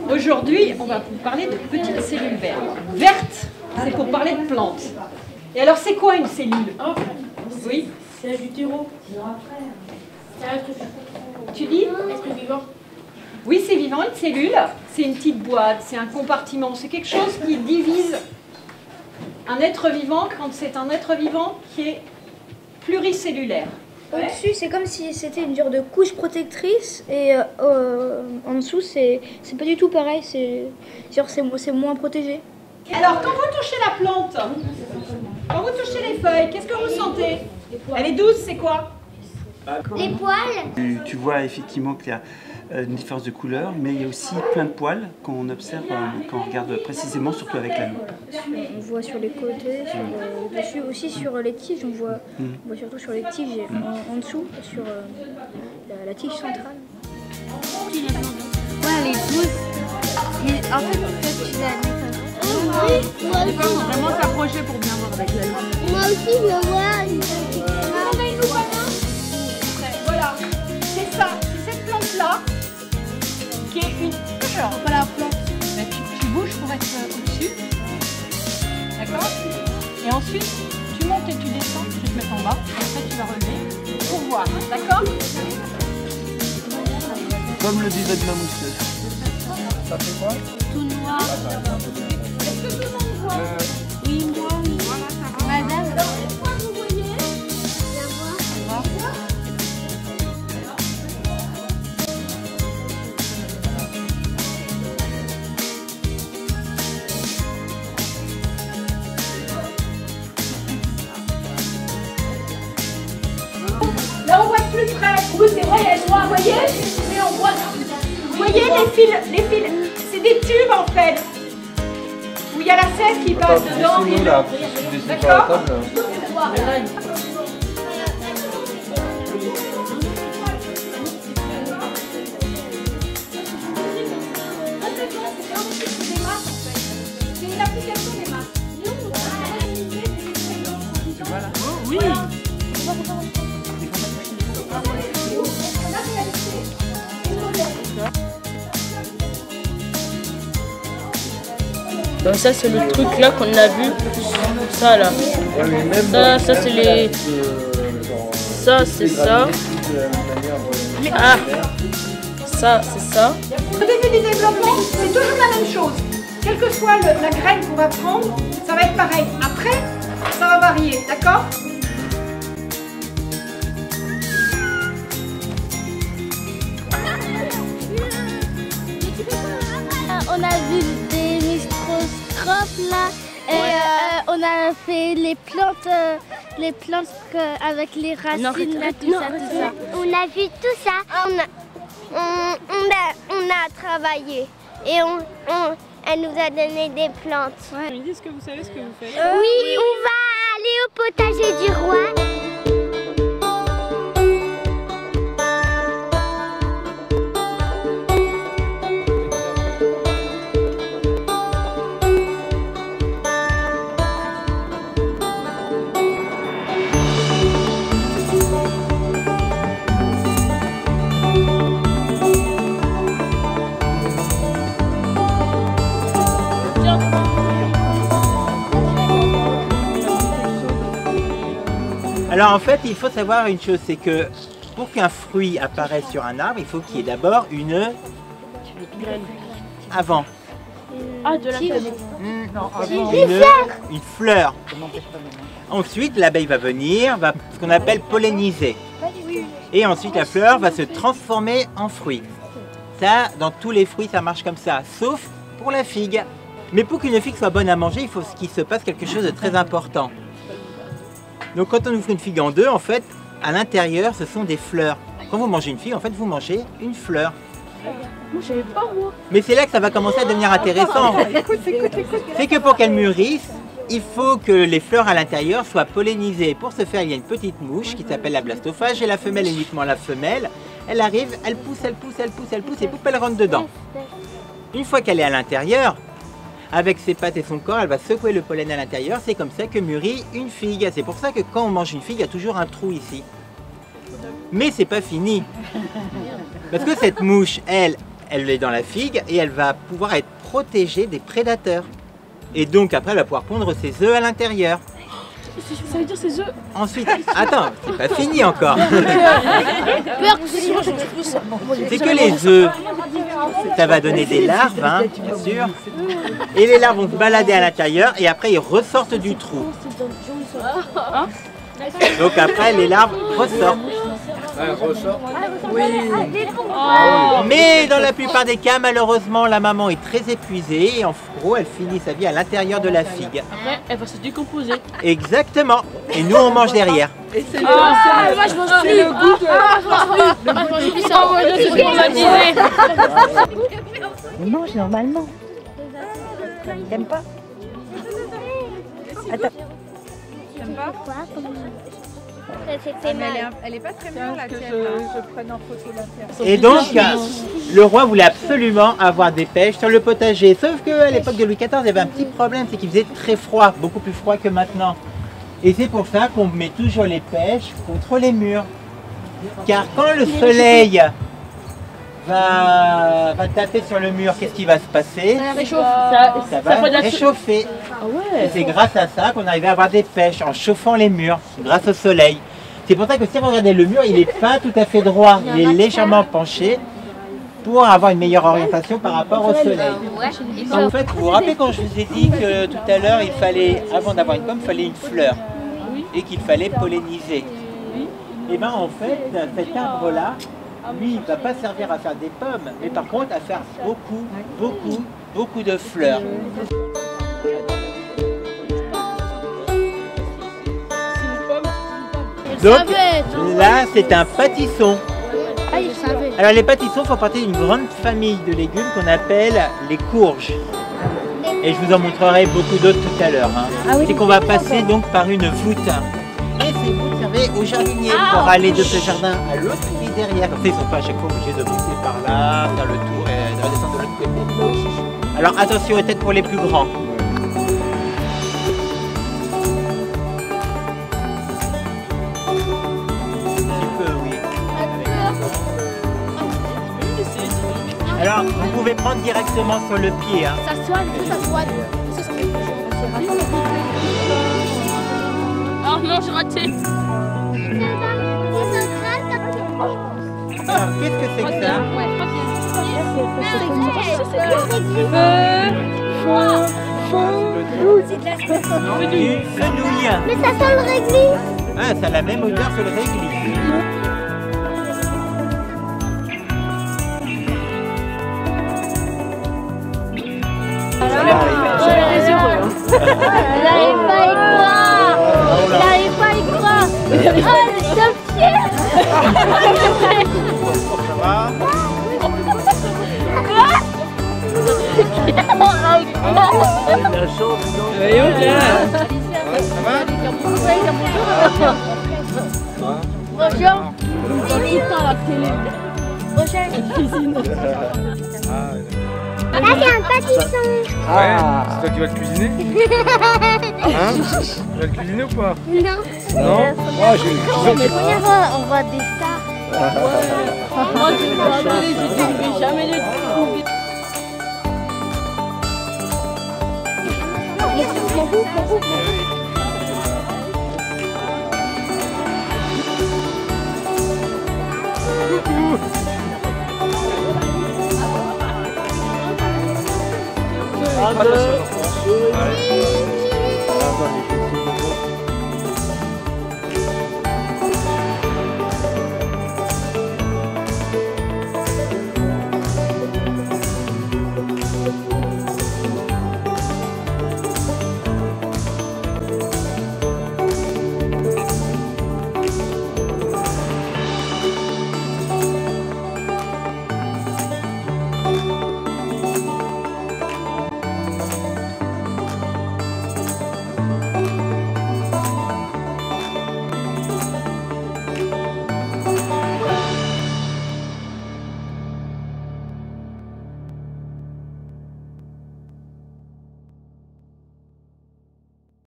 Aujourd'hui, on va vous parler de petites cellules vertes. Vertes, c'est pour parler de plantes. Et alors, c'est quoi une cellule? Oui. C'est du terreau. Tu dis? Est-ce que vivant? Oui, c'est vivant, une cellule. C'est une petite boîte, c'est un compartiment. C'est quelque chose qui divise un être vivant quand c'est un être vivant qui est pluricellulaire. Au-dessus, c'est comme si c'était une sorte de couche protectrice et en dessous, c'est pas du tout pareil, c'est moins protégé. Alors, quand vous touchez la plante, quand vous touchez les feuilles, qu'est-ce que vous sentez? Elle est douce, c'est quoi? Les poils. Tu vois effectivement qu'il y a une différence de couleur, mais il y a aussi plein de poils qu'on observe quand on regarde précisément, surtout avec la loupe. On voit sur les côtés, dessus aussi sur les tiges, on voit surtout sur les tiges et en dessous, sur la tige centrale. Ouais, elle est douce. Et en fait, tu la mets comme ça. Oui, moi Il faut vraiment s'approcher pour bien voir avec la loupe. Moi aussi, je le vois. On a une loupe à main. Voilà, c'est ça, c'est cette plante-là qui est une... Faut pas la plante. Ben, tu bouges pour être au-dessus. D'accord? Et ensuite, tu montes et tu descends, tu te mets en bas. Après, tu vas relever pour voir. D'accord? Comme le duvet de ma mousseuse. Tout noir. Est-ce que tout le monde voit? Oui, moi, oui. Voilà, ça va. Madame. Alors, une fois que vous voyez, là on voit de plus près. Oui, c'est vrai, elle est noire, vous voyez? Mais on voit. Vous voyez les fils, c'est des tubes en fait. Où il y a la sève qui passe dedans. D'accord? C'est une application des masses. Oui. Donc ça c'est le truc là qu'on a vu. Ça là. Ça c'est les. Ça c'est ça. Ah. Ça c'est ça. Au début du développement, c'est toujours la même chose. Quelle que soit la graine qu'on va prendre, ça va être pareil. Après, ça va varier, d'accord? On a vu des microscopes là et on a fait les plantes avec les racines là, tout ça. On a vu tout ça. On a travaillé et elle nous a donné des plantes. Ouais. Est-ce que vous savez ce que vous faites? Oui, on va aller au potager du roi. Alors en fait, il faut savoir une chose, c'est que pour qu'un fruit apparaisse sur un arbre, il faut qu'il y ait d'abord une avant. Ah, de la Une fleur. Ensuite, l'abeille va venir, va ce qu'on appelle polliniser. Et ensuite, la fleur va se transformer en fruit. Ça, dans tous les fruits, ça marche comme ça, sauf pour la figue. Mais pour qu'une figue soit bonne à manger, il faut qu'il se passe quelque chose de très important. Donc quand on ouvre une figue en deux, en fait, à l'intérieur, ce sont des fleurs. Quand vous mangez une figue, en fait, vous mangez une fleur. Moi, je savais pas, moi. Mais c'est là que ça va commencer à devenir intéressant. C'est que pour qu'elle mûrisse, il faut que les fleurs à l'intérieur soient pollinisées. Pour ce faire, il y a une petite mouche qui s'appelle la blastophage et la femelle, uniquement la femelle. Elle arrive, elle pousse, elle pousse, elle pousse, elle pousse et pouf, elle rentre dedans. Une fois qu'elle est à l'intérieur, avec ses pattes et son corps, elle va secouer le pollen à l'intérieur. C'est comme ça que mûrit une figue. C'est pour ça que quand on mange une figue, il y a toujours un trou ici. Mais c'est pas fini. Parce que cette mouche, elle est dans la figue et elle va pouvoir être protégée des prédateurs. Et donc après, elle va pouvoir pondre ses œufs à l'intérieur. Ça veut dire ses œufs? Ensuite, attends, c'est pas fini encore. C'est que les œufs, ça va donner des larves, hein, bien sûr. Et les larves vont se balader à l'intérieur et après ils ressortent du trou. Donc après, les larves ressortent. Mais dans la plupart des cas, malheureusement, la maman est très épuisée et en gros, elle finit sa vie à l'intérieur de la figue. Après, elle va se décomposer. Exactement. Et nous, on mange derrière. Moi, je mange plus. Je mange plus ça. C'est ce qu'on m'a dit. Il mange normalement. T'aimes pas? Attends. T'aimes pas? Elle est pas très bien la tienne. Je prenne en photo l'intérieur. Et donc, le roi voulait absolument avoir des pêches sur le potager. Sauf qu'à l'époque de Louis XIV, il y avait un petit problème, c'est qu'il faisait très froid, beaucoup plus froid que maintenant. Et c'est pour ça qu'on met toujours les pêches contre les murs. Car quand le soleil va taper sur le mur, qu'est-ce qui va se passer? Ça va réchauffer. Et c'est grâce à ça qu'on arrivait à avoir des pêches, en chauffant les murs, grâce au soleil. C'est pour ça que si vous regardez le mur, il n'est pas tout à fait droit, il est légèrement penché pour avoir une meilleure orientation par rapport au soleil. En fait, vous vous rappelez quand je vous ai dit que tout à l'heure, il fallait, avant d'avoir une pomme, il fallait une fleur et qu'il fallait polliniser. Et bien en fait, cet arbre-là, lui, il ne va pas servir à faire des pommes, mais par contre à faire beaucoup de fleurs. Donc là, c'est un pâtisson. Alors les pâtissons font partie d'une grande famille de légumes qu'on appelle les courges. Et je vous en montrerai beaucoup d'autres tout à l'heure. Hein. C'est qu'on va passer donc par une voûte. Et ces voûtes servaient aux jardiniers pour aller de ce jardin à l'autre qui est derrière. Comme ça, ils ne sont pas à chaque fois obligés de monter par là, faire le tour et de redescendre de l'autre côté. Alors attention aux têtes pour les plus grands. Alors, vous pouvez prendre directement sur le pied. Hein. Ça soigne, ça soigne. Oh non, j'ai raté. Alors, qu'est-ce que c'est que ça? Du fenouil. Mais ça sent le réglisse. Ah, ça a la même odeur que le réglisse. J'arrive pas à y croire. J'arrive pas à y croire. Oh, le top-pied. Ça va? La chance, Bonjour. Il est temps la télé. Bonjour. Là, c'est un pâtisson. Ouais, c'est toi qui vas te cuisiner? Hein? Tu vas te cuisiner ou pas? Non. Non? Oh, j'ai On voit des stars. Moi, je vais jamais le trouver. Ah,